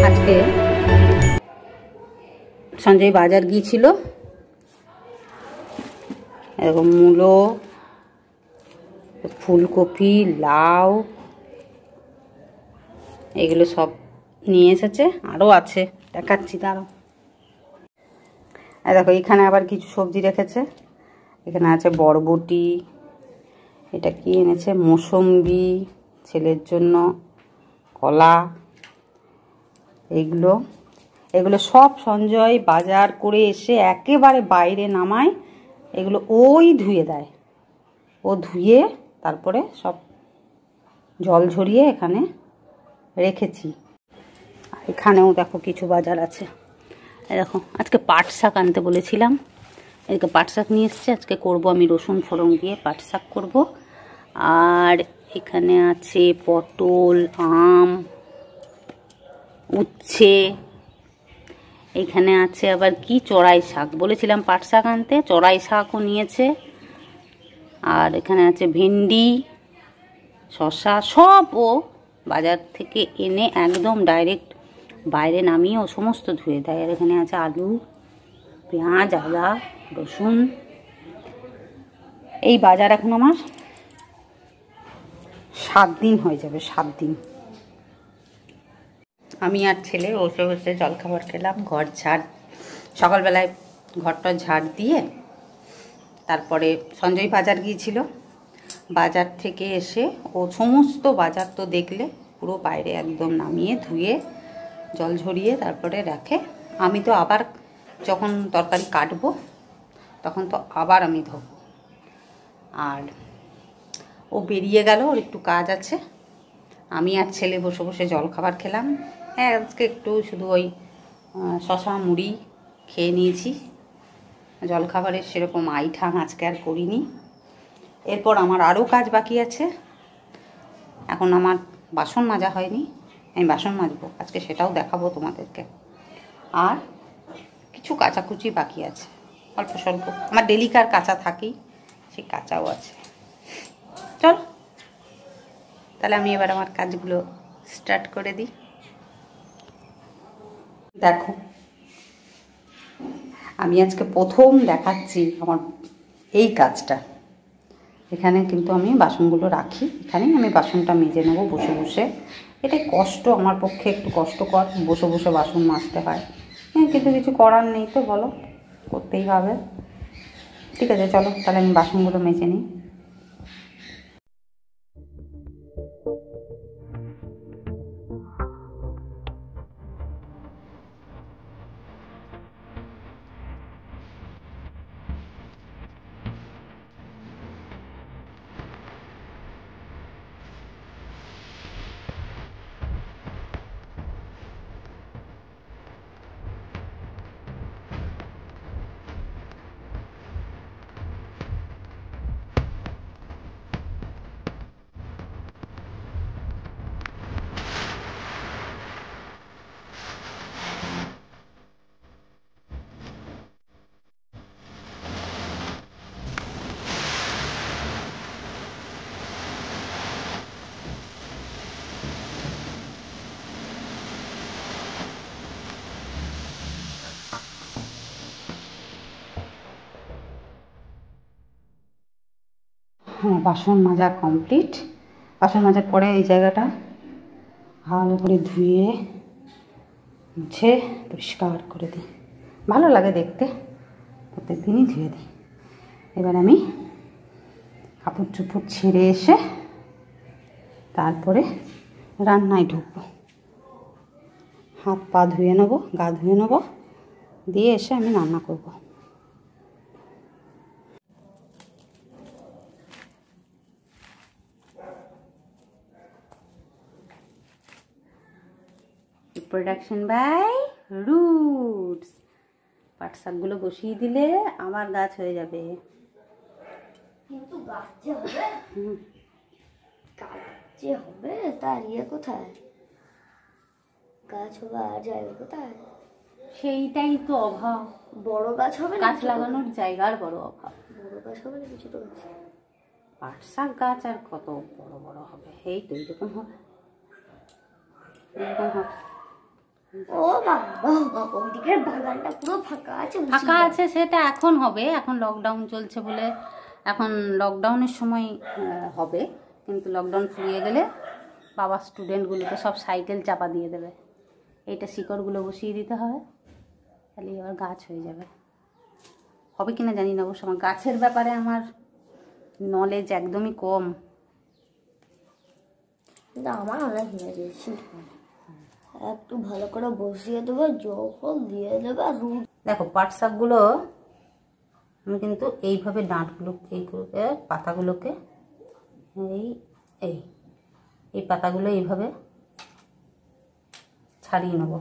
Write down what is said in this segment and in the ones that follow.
আজকে সঞ্জয় বাজার গিয়েছিল, এরকম মূলো, ফুলকপি, লাউ এগুলো সব নিয়ে এসেছে, আরও আছে দেখাচ্ছি তারও। দেখো এখানে আবার কিছু সবজি রেখেছে, এখানে আছে বরবটি, এটা কি এনেছে মৌসম্বি ছেলের জন্য, কলা, এগুলো এগুলো সব সঞ্জয় বাজার করে এসে একেবারে বাইরে নামায়, এগুলো ওই ধুয়ে দেয়, ও ধুয়ে তারপরে সব জল ঝরিয়ে এখানে রেখেছি। এখানেও দেখো কিছু বাজার আছে, দেখো আজকে পাট শাক আনতে বলেছিলাম, এদিকে পাট শাক নিয়ে এসছে, আজকে করবো আমি রসুন ফোড়ন দিয়ে পাট শাক করবো। আর এখানে আছে পটল, আম, উচ্ছে, এখানে আছে আবার কি চড়াই শাক, বলেছিলাম পাট শাক আনতে, চড়াই শাকও নিয়েছে। আর এখানে আছে ভেন্ডি, শসা, সব ও বাজার থেকে এনে একদম ডাইরেক্ট বাইরে নামিয়ে ও সমস্ত ধুয়ে দেয়। আর এখানে আছে আলু, পেঁয়াজ, আদা, রসুন। এই বাজার এখন আমার 7 দিন হয়ে যাবে, 7 দিন। আমি আর ছেলে বসে বসে জলখাবার খেলাম, ঘর ঝাড়, সকালবেলায় ঘরটা ঝাড় দিয়ে তারপরে সঞ্জয় বাজার গিয়েছিল, বাজার থেকে এসে ও সমস্ত বাজার তো দেখলে পুরো বাইরে একদম নামিয়ে ধুয়ে জল ঝরিয়ে তারপরে রাখে। আমি তো আবার যখন তরকারি কাটবো তখন তো আবার আমি ধোবো। আর ও বেরিয়ে গেল, ওর একটু কাজ আছে, আমি আর ছেলে বসে বসে জলখাবার খেলাম। হ্যাঁ আজকে একটু শুধু ওই শশা মুড়ি খেয়ে নিয়েছি, জলখাবারের সেরকম আইঠাং আজকে আর করিনি। এরপর আমার আরও কাজ বাকি আছে, এখন আমার বাসন মাজা হয়নি, আমি বাসন মাজবো আজকে, সেটাও দেখাবো তোমাদেরকে। আর কিছু কাচাকুচি বাকি আছে অল্প স্বল্প, আমার ডেলিকার কাঁচা থাকেই, সেই কাঁচাও আছে। চল তাহলে আমি এবার আমার কাজগুলো স্টার্ট করে দিই। দেখো আমি আজকে প্রথম দেখাচ্ছি আমার এই কাজটা। এখানে কিন্তু আমি বাসনগুলো রাখি, এখানেই আমি বাসনটা মেজে নেবো বসে বসে। এটাই কষ্ট আমার পক্ষে, একটু কষ্টকর, বসে বসে বাসন মাজতে হয়, কিন্তু কিছু করার নেই তো, বলো করতেই হবে। ঠিক আছে চলো তাহলে আমি বাসনগুলো মেজে নিই। হ্যাঁ বাসন মাজা কমপ্লিট। বাসন মাজার পরে এই জায়গাটা ভালো করে ধুয়ে মুছে পরিষ্কার করে দিই, ভালো লাগে দেখতে, প্রত্যেক দিনই ধুয়ে দিই। এবার আমি কাপড় চোপড় ছেড়ে এসে তারপরে রান্নায় ঢুকবো, হাত পা ধুয়ে নেবো, গা ধুয়ে নেবো, দিয়ে এসে আমি রান্না করবো। Production by Roots. পাট শাকগুলো বসিয়ে দিলে আমার গাছ হয়ে যাবে, কিন্তু গাছ যে হবে, গাছ যে হবে তার ইয়ে কোথায়, গাছ হবে আর জায়গা কোথায়, সেইটাই তো অভাব। বড় গাছ হবে, গাছ লাগানোর জায়গার বড় অভাব। বড় গাছ হবে না ছোট গাছ? পাট শাক গাছ আর কত বড় বড় হবে, এই তো এরকম হবে, এরকম হবে। ও বাবা, ওদিকের বাগানটা পুরো ফাঁকা আছে। ফাঁকা আছে সেটা এখন হবে, এখন লকডাউন চলছে বলে এখন লকডাউনের সময় হবে, কিন্তু লকডাউন ফুরিয়ে গেলে বাবা স্টুডেন্টগুলোকে সব সাইকেল চাপা দিয়ে দেবে। এইটা শিকড়গুলো বসিয়ে দিতে হবে, তাহলে এবার গাছ হয়ে যাবে। হবে কিনা জানি না, অবশ্য আমার গাছের ব্যাপারে আমার নলেজ একদমই কম। কিন্তু আমার অনেক বেশি, একটু ভালো করে বসিয়ে দেবো, জল দিয়ে দেবো আর দেখো পাট শাকগুলো আমি কিন্তু এইভাবে ডাঁটগুলো এইগুলোকে পাতাগুলোকে এই এই এই পাতাগুলো এইভাবে ছাড়িয়ে নেব।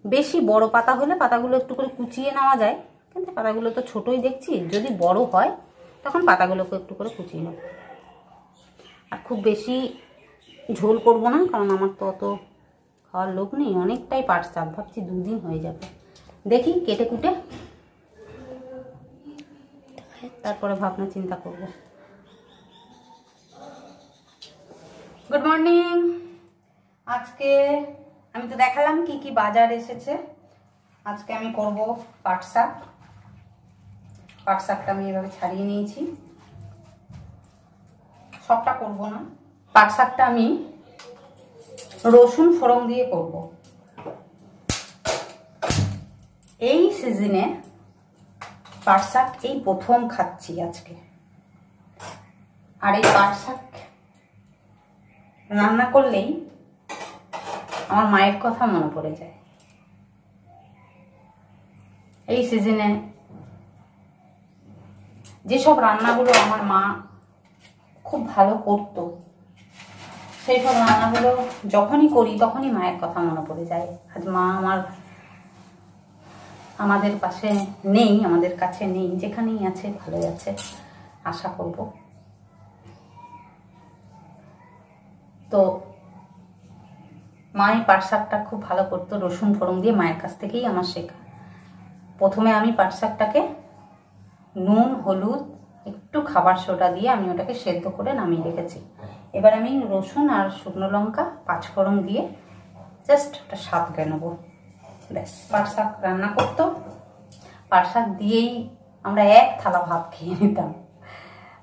বেশি বড় পাতা হলে পাতাগুলো একটু করে কুচিয়ে নেওয়া যায়, কিন্তু পাতাগুলো তো ছোটই দেখছি, যদি বড় হয় তখন পাতাগুলোকে একটু করে কুচিয়ে নেব। আর খুব বেশি ঝোল করব না, কারণ আমার তো অত খাওয়ার লোক নেই। অনেকটাই পাট শাক, ভাবছি 2 দিন হয়ে যাবে। দেখি কেটে কুটে তারপরে ভাবনা চিন্তা করব। Good morning. আজকে আমি তো দেখালাম কি কি বাজার এসেছে। আজকে আমি করব পাট শাক। পাট শাকটা আমি এভাবে ছাড়িয়ে নিয়েছি, সবটা করব না। পাট শাকটা আমি রসুন ফোড়ন দিয়ে করব। এই সিজনে পাট শাক এই প্রথম খাচ্ছি আজকে। আর এই পাট শাক রান্না করলেই আমার মায়ের কথা মনে পড়ে যায়। এই সিজনে যেসব রান্নাগুলো আমার মা খুব ভালো করতো, সেই সব রান্নাগুলো যখনই করি তখনই মায়ের কথা মনে পড়ে যায়। আজ মা আমাদের পাশে নেই, আমাদের কাছে নেই, যেখানেই আছে ভালোই আছে আশা করব। তো মা এই পাট শাকটা খুব ভালো করতো রসুন ফোড়ন দিয়ে, মায়ের কাছ থেকেই আমার শেখা। প্রথমে আমি পাট শাকটাকে নুন হলুদ একটু খাবার সোডা দিয়ে আমি ওটাকে সেদ্ধ করে নামিয়ে রেখেছি। এবার আমি রসুন আর শুকনো লঙ্কা 5 ফোড়ন দিয়ে জাস্ট ওটা সাঁতলে নেবো, ব্যাস। পাট শাক রান্না করতো, পাট শাক দিয়েই আমরা 1 থালা ভাত খেয়ে নিতাম।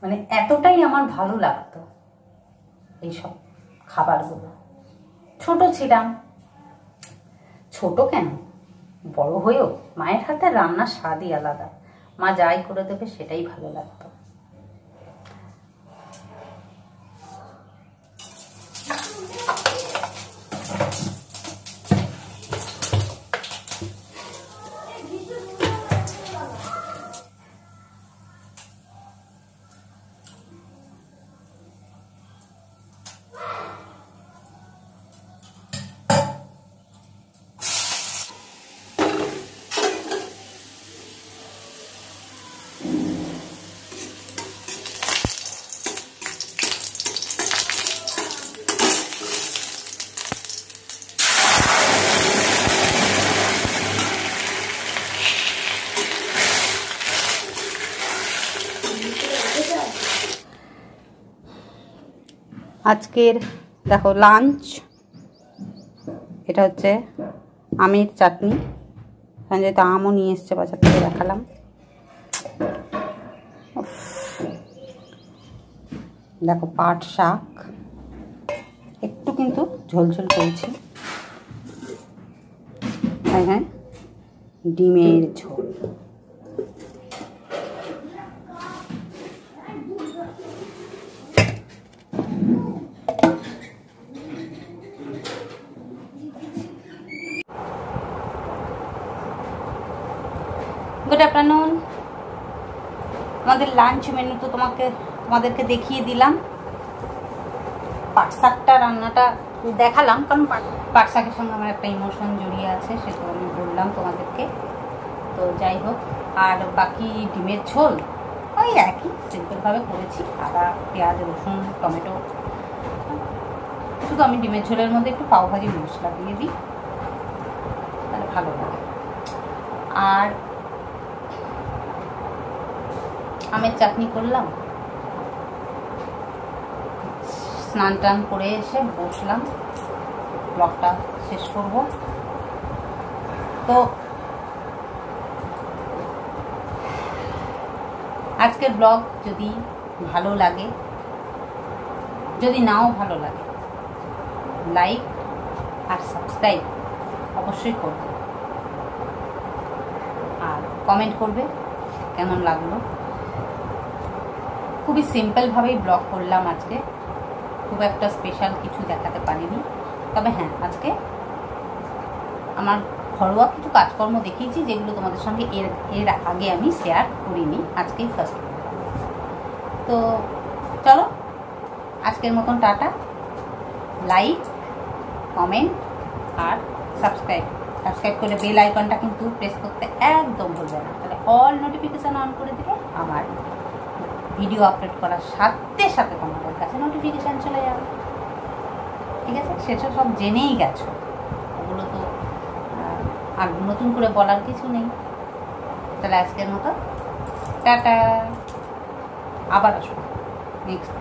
মানে এতটাই আমার ভালো লাগতো এইসব খাবারগুলো। ছোট ছিলাম, ছোট কেন বড় হয়েও মায়ের হাতে রান্নার স্বাদই আলাদা। মা যাই করে দেবে সেটাই ভালো লাগতো। আজকের দেখো লাঞ্চ, এটা হচ্ছে আমের চাটনি। সঞ্জয় তো আমও নিয়ে এসছে বাজার থেকে, দেখালাম। দেখো পাট শাক, একটু কিন্তু ঝোলঝোল করেছি। হ্যাঁ, ডিমের ঝোল। Good afternoon. আমাদের লাঞ্চ মেনু তো তোমাদেরকে দেখিয়ে দিলাম। পাট শাকটা রান্নাটা দেখালাম, কারণ পাট শাকের সঙ্গে আমার একটা ইমোশন জড়িয়ে আছে, সেটা আমি বললাম তোমাদেরকে। তো যাই হোক, আর বাকি ডিমের ঝোল ওই একই সিম্পলভাবে করেছি, আদা পেঁয়াজ রসুন টমেটো। শুধু আমি ডিমের ঝোলের মধ্যে একটু পাওভাজি মশলা দিয়ে দিই, তাহলে ভালো লাগে। আর আমের চাটনি করলাম, স্নান টান করে এসে বসলাম ব্লগটা শেষ করব। তো আজকের ব্লগ যদি ভালো লাগে, যদি নাও ভালো লাগে, লাইক আর সাবস্ক্রাইব অবশ্যই করবে, আর কমেন্ট করবে কেমন লাগলো। খুবই সিম্পলভাবেই ব্লগ করলাম আজকে, খুব একটা স্পেশাল কিছু দেখাতে পারিনি। তবে হ্যাঁ, আজকে আমার ঘরোয়া কিছু কাজকর্ম দেখিয়েছি যেগুলো তোমাদের সঙ্গে এর আগে আমি শেয়ার করিনি, আজকেই ফার্স্ট। তো চলো, আজকের মতন টাটা। লাইক, কমেন্ট আর সাবস্ক্রাইব করে বেল আইকনটা কিন্তু প্রেস করতে একদম ভুলবে না, তাহলে অল নোটিফিকেশান অন করে দিলে আমার ভিডিও আপলোড করার সাথে সাথে তোমাদের কাছে নোটিফিকেশান চলে যাবে। ঠিক আছে, সেটা সব জেনেই গেছো, ওগুলো তো আর নতুন করে বলার কিছু নেই। তাহলে আজকের মতো টাটা, আবার আসবো নেক্সট